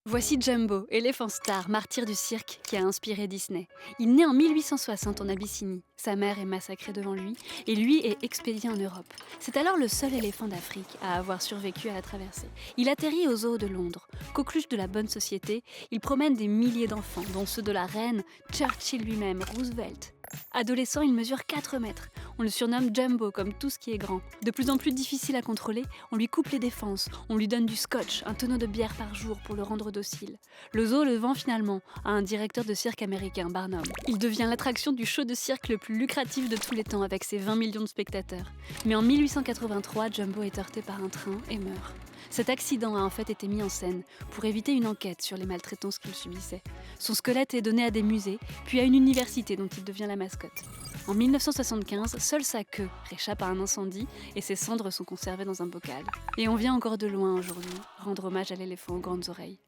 Voici Jumbo, éléphant star, martyr du cirque qui a inspiré Disney. Il naît en 1860 en Abyssinie. Sa mère est massacrée devant lui et lui est expédié en Europe. C'est alors le seul éléphant d'Afrique à avoir survécu à la traversée. Il atterrit au zoo de Londres. Coqueluche de la bonne société, il promène des milliers d'enfants, dont ceux de la reine, Churchill lui-même, Roosevelt. Adolescent, il mesure 4 mètres. On le surnomme Jumbo, comme tout ce qui est grand. De plus en plus difficile à contrôler, on lui coupe les défenses, on lui donne du scotch, un tonneau de bière par jour pour le rendre docile. Le zoo le vend finalement à un directeur de cirque américain, Barnum. Il devient l'attraction du show de cirque le plus lucratif de tous les temps avec ses 20 millions de spectateurs. Mais en 1883, Jumbo est heurté par un train et meurt. Cet accident a en fait été mis en scène pour éviter une enquête sur les maltraitances qu'il subissait. Son squelette est donné à des musées, puis à une université dont il devient la mascotte. En 1975, seule sa queue réchappe à un incendie et ses cendres sont conservées dans un bocal. Et on vient encore de loin aujourd'hui rendre hommage à l'éléphant aux grandes oreilles.